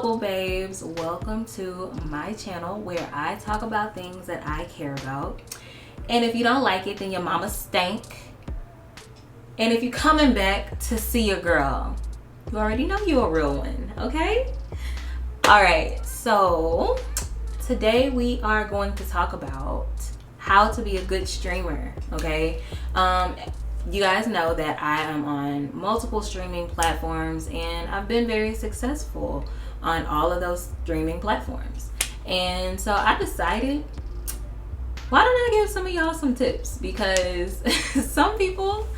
Global Babes, welcome to my channel where I talk about things that I care about. And if you don't like it, then your mama stank. And if you're coming back to see your girl, you already know you're a real one, okay? All right, so today we are going to talk about how to be a good streamer, okay? You guys know that I am on multiple streaming platforms and I've been very successful on all of those streaming platforms. And so I decided, why don't I give some of y'all some tips? Because some people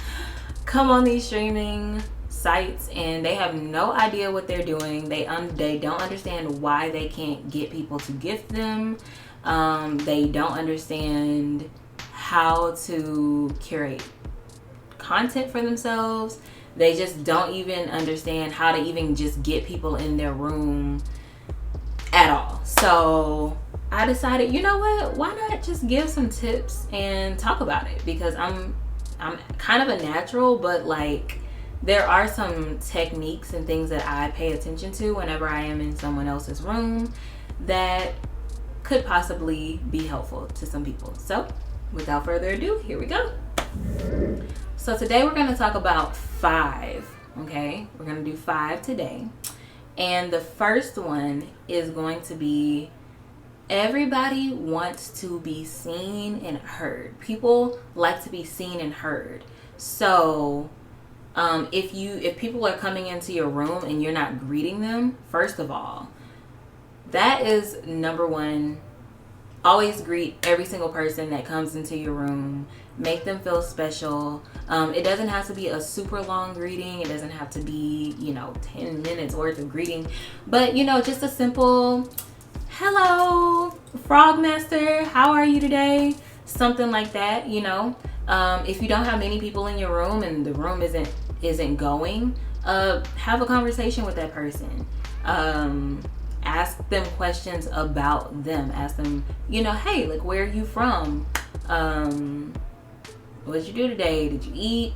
come on these streaming sites and they have no idea what they're doing. They don't understand why they can't get people to gift them. They don't understand how to curate content for themselves. They just don't even understand how to even just get people in their room at all. So I decided, you know what, why not just give some tips and talk about it? Because I'm kind of a natural, but like there are some techniques and things that I pay attention to whenever I am in someone else's room that could possibly be helpful to some people. So without further ado, here we go. So today we're going to talk about 5, okay? We're going to do 5 today. And the first one is going to be, everybody wants to be seen and heard. People like to be seen and heard. So if people are coming into your room and you're not greeting them, first of all, that is number one. Always greet every single person that comes into your room. Make them feel special. It doesn't have to be a super long greeting. It doesn't have to be, 10 minutes worth of greeting. But, just a simple, hello, Frogmaster, how are you today? Something like that, If you don't have many people in your room and the room isn't going, have a conversation with that person. Ask them questions about them. Ask them, hey, like, where are you from? What did you do today? Did you eat?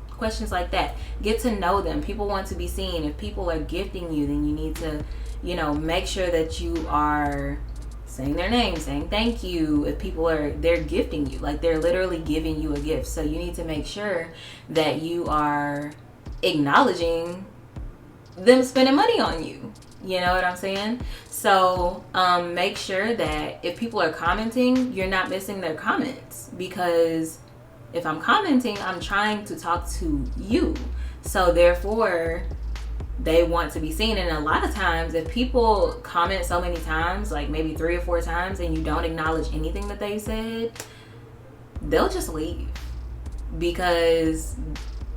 Questions like that. Get to know them. People want to be seen. If people are gifting you, then you need to, make sure that you are saying their name, saying thank you. If they're gifting you, like they're literally giving you a gift. So you need to make sure that you are acknowledging them spending money on you. You know what I'm saying? So make sure that if people are commenting, you're not missing their comments, because if I'm commenting, I'm trying to talk to you. So therefore, they want to be seen. And a lot of times, if people comment so many times, like maybe 3 or 4 times, and you don't acknowledge anything that they said, they'll just leave, because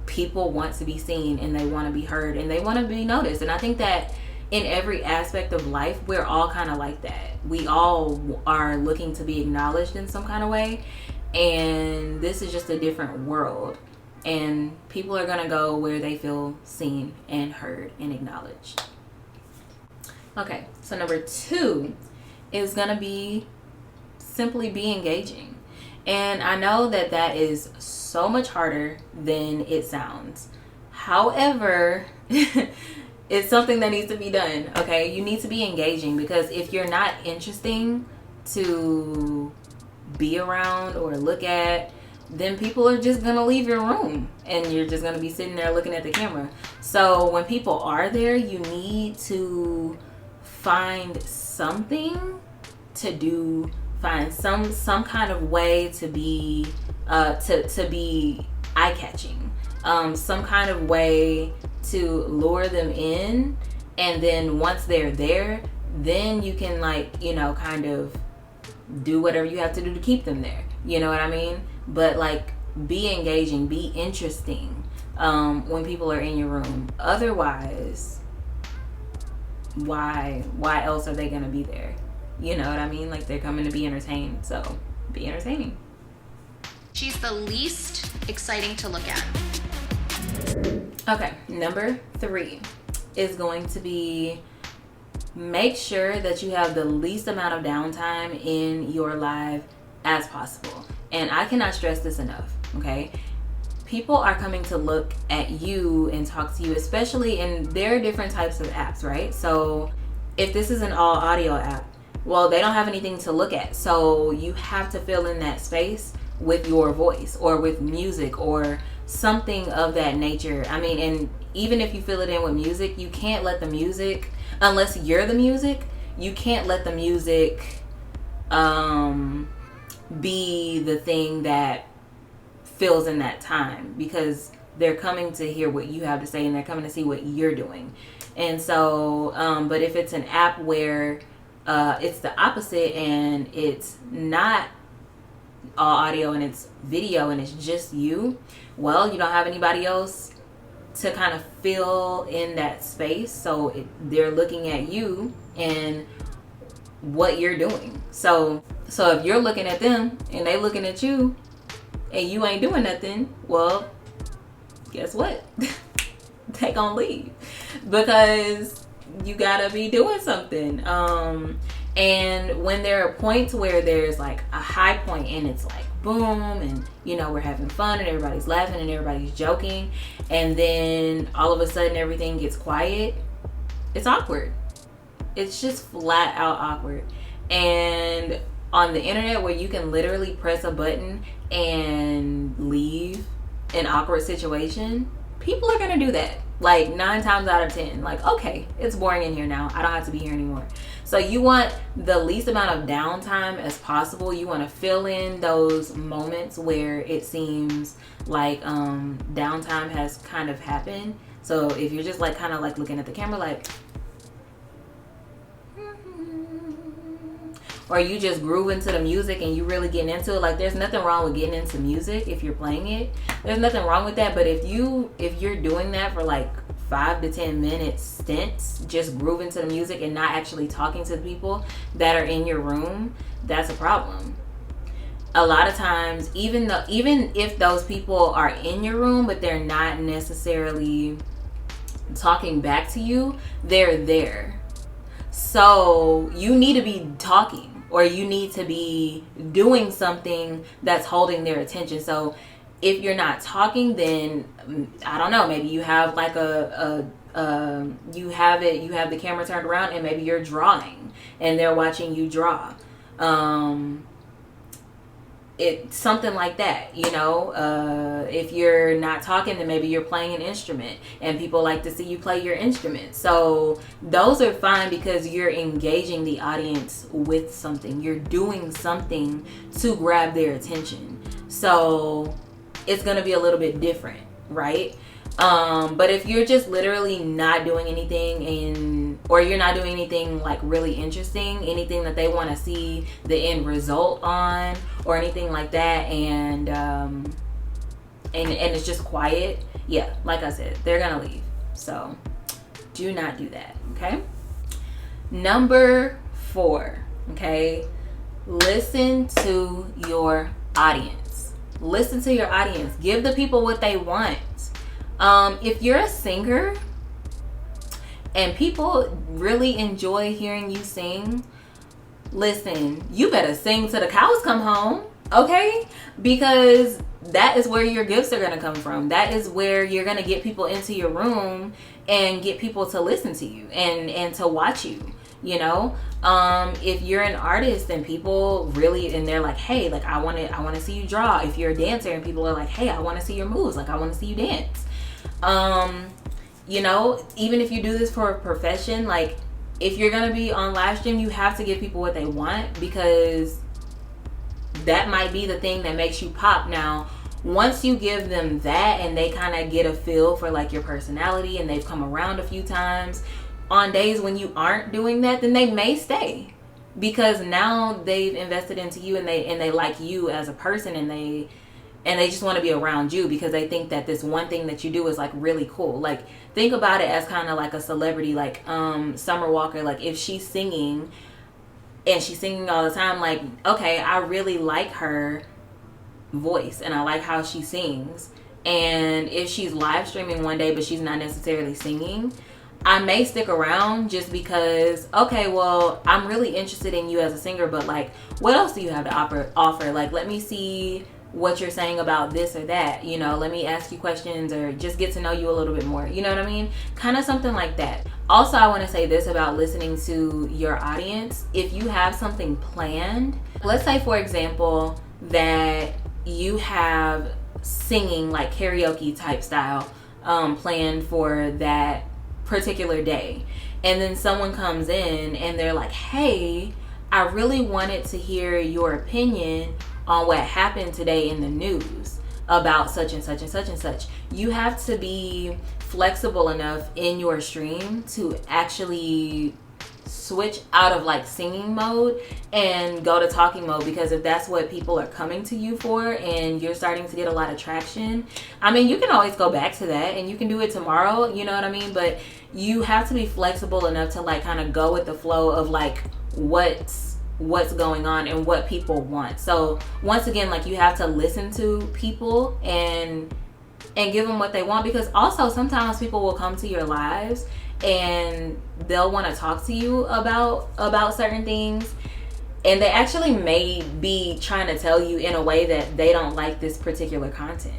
people want to be seen and they want to be heard and they want to be noticed. And I think that in every aspect of life, we're all kind of like that. We all are looking to be acknowledged in some kind of way. And this is just a different world. And people are going to go where they feel seen and heard and acknowledged. Okay, so number 2 is going to be simply be engaging. And I know that is so much harder than it sounds. However, it's something that needs to be done, okay? You need to be engaging, because if you're not interesting to be around or look at, then people are just going to leave your room and you're just going to be sitting there looking at the camera. So when people are there, you need to find something to do, find some kind of way to be to be eye-catching, some kind of way to lure them in. And then once they're there, then you can kind of do whatever you have to do to keep them there. You know what I mean? But be engaging, be interesting when people are in your room. Otherwise, why else are they gonna be there? You know what I mean? They're coming to be entertained, so be entertaining. She's the least exciting to look at. Okay, number 3 is going to be, make sure that you have the least amount of downtime in your live as possible. And I cannot stress this enough, okay? people are coming to look at you and talk to you, especially, and there are different types of apps, right? So if this is an all audio app, well, they don't have anything to look at. So you have to fill in that space with your voice or with music or something of that nature. I mean, and even if you fill it in with music, you can't let the music, unless you're the music, you can't let the music be the thing that fills in that time, because they're coming to hear what you have to say and they're coming to see what you're doing. And so but if it's an app where it's the opposite and it's not all audio and it's video and it's just you, well, you don't have anybody else to kind of fill in that space. So they're looking at you and what you're doing. So if you're looking at them and they looking at you and you ain't doing nothing, well, guess what? They gonna leave, because you gotta be doing something. And when there are points where there's like a high point and it's like boom, and you know, we're having fun and everybody's laughing and everybody's joking, and then all of a sudden everything gets quiet, it's awkward. It's just flat out awkward. And on the internet, where you can literally press a button and leave an awkward situation, people are gonna do that. Like 9 times out of 10, like, okay, it's boring in here now, I don't have to be here anymore. So you want the least amount of downtime as possible. You want to fill in those moments where it seems like downtime has kind of happened. So if you're just like kind of like looking at the camera like, or you just groove into the music and you really getting into it, like, there's nothing wrong with getting into music if you're playing it. There's nothing wrong with that. But if you're doing that for like 5 to 10 minute stints, just grooving to the music and not actually talking to the people that are in your room, that's a problem. A lot of times, even if those people are in your room but they're not necessarily talking back to you, they're there. So you need to be talking, or you need to be doing something that's holding their attention. So if you're not talking, then I don't know, maybe you have like you have the camera turned around and maybe you're drawing and they're watching you draw. It's something like that, you know. If you're not talking, then maybe you're playing an instrument and people like to see you play your instrument. So those are fine, because you're engaging the audience with something. You're doing something to grab their attention. So it's going to be a little bit different, right? But if you're just literally not doing anything, or you're not doing anything like really interesting, anything that they want to see the end result on or anything like that, and it's just quiet, yeah, like I said, they're gonna leave. So do not do that, okay? Number 4, okay, listen to your audience. Listen to your audience. Give the people what they want. If you're a singer and people really enjoy hearing you sing, listen, you better sing till the cows come home, okay? Because that is where your gifts are going to come from. That is where you're going to get people into your room and get people to listen to you and to watch you, you know? If you're an artist and people really, and they're like, hey, like, I want to see you draw. If you're a dancer and people are like, hey, I want to see your moves, like, I want to see you dance. You know, even if you do this for a profession, like, if you're going to be on live stream, you have to give people what they want, because that might be the thing that makes you pop. Now, once you give them that and they kind of get a feel for like your personality and they've come around a few times, on days when you aren't doing that, then they may stay, because now they've invested into you and they like you as a person, and they just want to be around you because they think that this one thing that you do is like really cool. Like, think about it as kind of like a celebrity, like Summer Walker. Like, if she's singing and she's singing all the time, like, okay, I really like her voice and I like how she sings. And if she's live streaming one day but she's not necessarily singing, I may stick around just because, okay, well, I'm really interested in you as a singer, but like, what else do you have to offer? Like, let me see what you're saying about this or that, you know, let me ask you questions or just get to know you a little bit more. You know what I mean? Kind of something like that. Also, I want to say this about listening to your audience. If you have something planned, let's say, for example, that you have singing like karaoke type style planned for that particular day, and then someone comes in and they're like, hey, I really wanted to hear your opinion on what happened today in the news about such and such and such and such. You have to be flexible enough in your stream to actually switch out of like singing mode and go to talking mode, because if that's what people are coming to you for and you're starting to get a lot of traction, I mean, you can always go back to that and you can do it tomorrow, you know what I mean? But you have to be flexible enough to like kind of go with the flow of like what's going on and what people want. So once again, like, you have to listen to people and give them what they want, because also sometimes people will come to your lives and they'll want to talk to you about certain things, and they actually may be trying to tell you in a way that they don't like this particular content.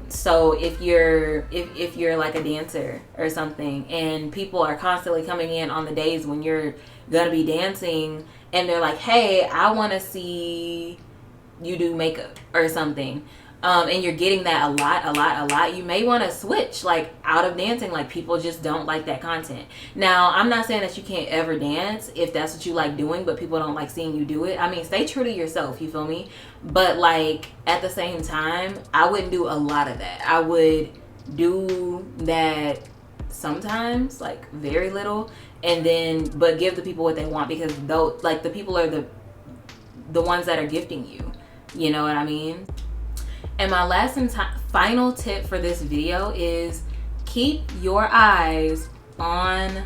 So if you're like a dancer or something and people are constantly coming in on the days when you're gonna be dancing and they're like, hey, I want to see you do makeup or something, and you're getting that a lot, you may want to switch like out of dancing. Like, people just don't like that content. Now, I'm not saying that you can't ever dance if that's what you like doing, but people don't like seeing you do it. I mean, stay true to yourself, you feel me? But like, at the same time, I wouldn't do a lot of that. I would do that sometimes, like very little, and then but give the people what they want, because though, like, the people are the ones that are gifting you. You know what I mean? And my last and final tip for this video is keep your eyes on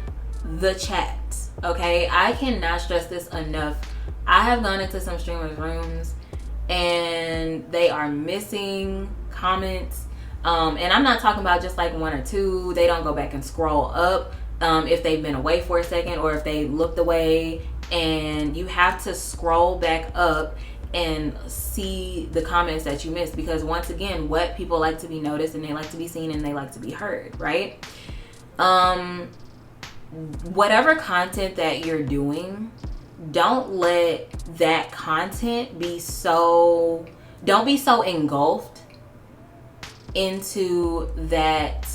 the chat, okay? I cannot stress this enough. I have gone into some streamers' rooms and they are missing comments. And I'm not talking about just like one or two. They don't go back and scroll up if they've been away for a second or if they looked away. And you have to scroll back up and see the comments that you missed, because once again, what people like to be noticed and they like to be seen and they like to be heard, right? Whatever content that you're doing, don't let that content don't be so engulfed into that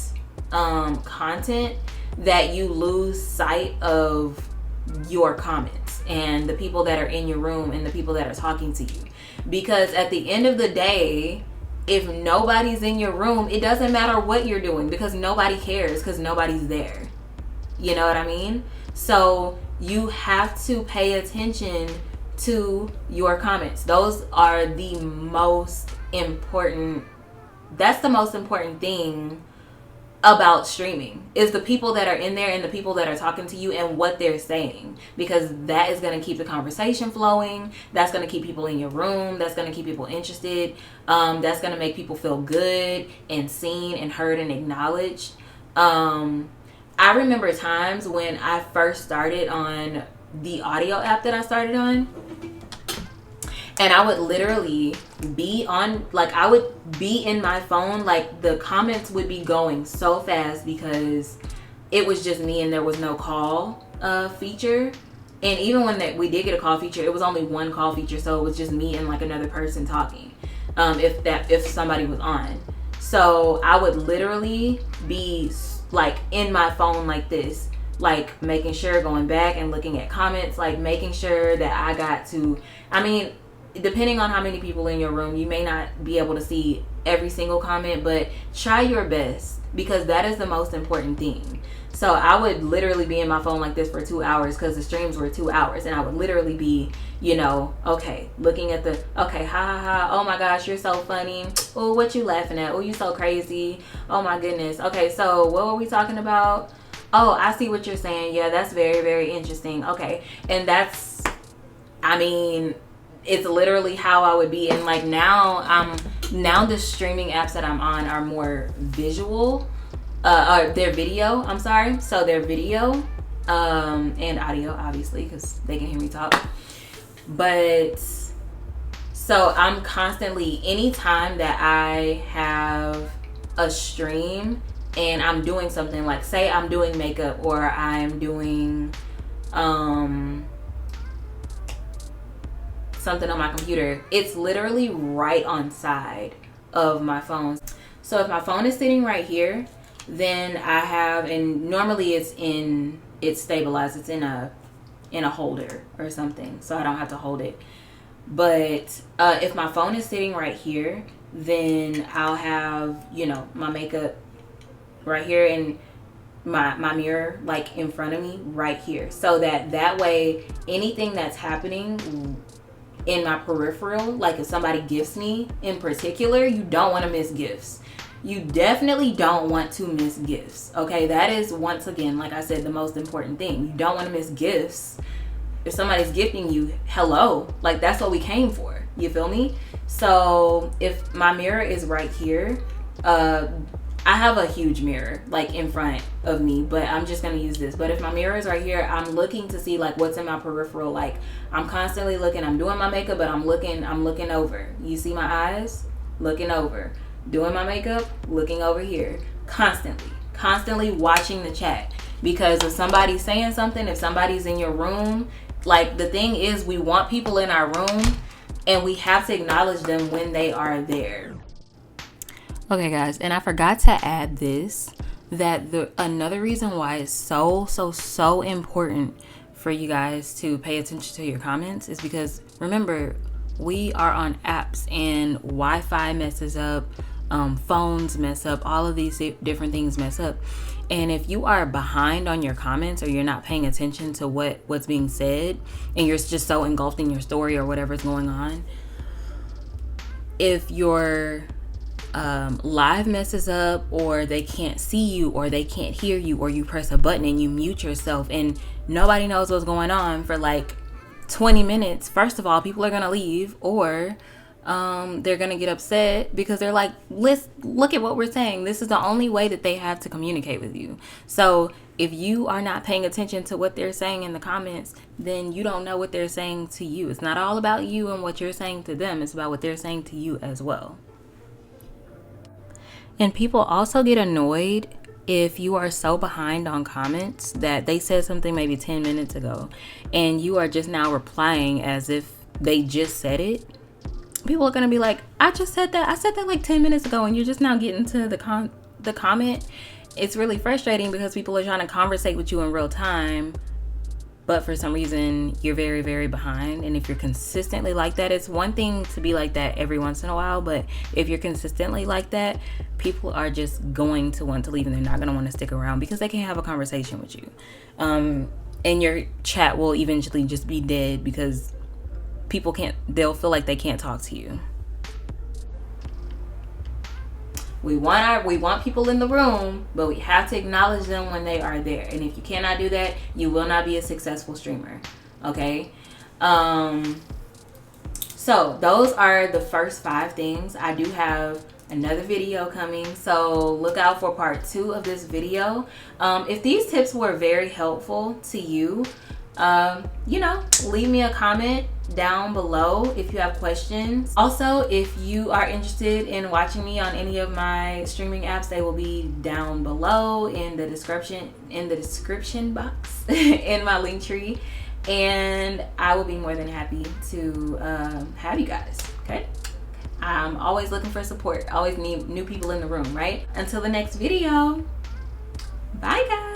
content that you lose sight of your comments and the people that are in your room and the people that are talking to you. Because at the end of the day, if nobody's in your room, it doesn't matter what you're doing, because nobody cares, because nobody's there. You know what I mean? So you have to pay attention to your comments. Those are the most important, that's the most important thing about streaming, is the people that are in there and the people that are talking to you and what they're saying, because that is going to keep the conversation flowing. That's going to keep people in your room. That's going to keep people interested. That's going to make people feel good and seen and heard and acknowledged. I remember times when I first started on the audio app that I started on, and I would literally be on, like, I would be in my phone, like, the comments would be going so fast because it was just me and there was no call feature. And even when we did get a call feature, it was only one call feature, so it was just me and like another person talking, if somebody was on. So I would literally be like in my phone like this, like making sure, going back and looking at comments, like making sure that I got to, I mean, depending on how many people in your room, you may not be able to see every single comment, but try your best, because that is the most important thing. So I would literally be in my phone like this for 2 hours, because the streams were 2 hours, and I would literally be, you know, okay, looking at the, okay, ha ha ha, oh my gosh, you're so funny, oh, what you laughing at, oh, you so crazy, oh my goodness, okay, so what were we talking about? Oh, I see what you're saying, yeah, that's very, very interesting, okay. And that's, I mean, it's literally how I would be. And like now the streaming apps that I'm on are more visual. or their video, I'm sorry. So their video and audio, obviously, because they can hear me talk. But so I'm constantly, anytime that I have a stream and I'm doing something, like say I'm doing makeup or I'm doing something on my computer, it's literally right on side of my phone. So if my phone is sitting right here, then I have, and normally it's stabilized, it's in a holder or something, so I don't have to hold it. But if my phone is sitting right here, then I'll have, you know, my makeup right here and my mirror like in front of me right here, so that way anything that's happening in my peripheral, like if somebody gifts me in particular, you don't want to miss gifts. You definitely don't want to miss gifts. Okay, that is, once again, like I said, the most important thing. You don't want to miss gifts. If somebody's gifting you, hello, like that's what we came for. You feel me? So if my mirror is right here, I have a huge mirror like in front of me, but I'm just gonna use this. But if my mirror is right here, I'm looking to see like what's in my peripheral. Like I'm constantly looking, I'm doing my makeup, but I'm looking over. You see my eyes? Looking over. Doing my makeup, looking over here. Constantly watching the chat. Because if somebody's saying something, if somebody's in your room, like the thing is, we want people in our room and we have to acknowledge them when they are there. Okay guys, and I forgot to add this, that another reason why it's so important for you guys to pay attention to your comments is because, remember, we are on apps and Wi-Fi messes up, phones mess up, all of these different things mess up. And if you are behind on your comments or you're not paying attention to what's being said and you're just so engulfed in your story or whatever's going on, if your live messes up or they can't see you or they can't hear you, or you press a button and you mute yourself and nobody knows what's going on for like 20 minutes, first of all, people are gonna leave, or they're gonna get upset because they're like, look at what we're saying. This is the only way that they have to communicate with you. So if you are not paying attention to what they're saying in the comments, then you don't know what they're saying to you. It's not all about you and what you're saying to them. It's about what they're saying to you as well. And people also get annoyed if you are so behind on comments that they said something maybe 10 minutes ago and you are just now replying as if they just said it. People are going to be like, I just said that. I said that like 10 minutes ago and you're just now getting to the comment. It's really frustrating because people are trying to conversate with you in real time, but for some reason you're very, very behind. And if you're consistently like that, it's one thing to be like that every once in a while, but if you're consistently like that, people are just going to want to leave and they're not going to want to stick around because they can't have a conversation with you. And your chat will eventually just be dead because they'll feel like they can't talk to you. We want people in the room, but we have to acknowledge them when they are there. And if you cannot do that, you will not be a successful streamer. Okay? So those are the first 5 things. I do have another video coming, so look out for part 2 of this video. If these tips were very helpful to you, leave me a comment down below if you have questions. Also, if you are interested in watching me on any of my streaming apps, they will be down below in the description box in my link tree, and I will be more than happy to have you guys. Okay, I'm always looking for support, always need new people in the room, right? Until the next video, bye guys.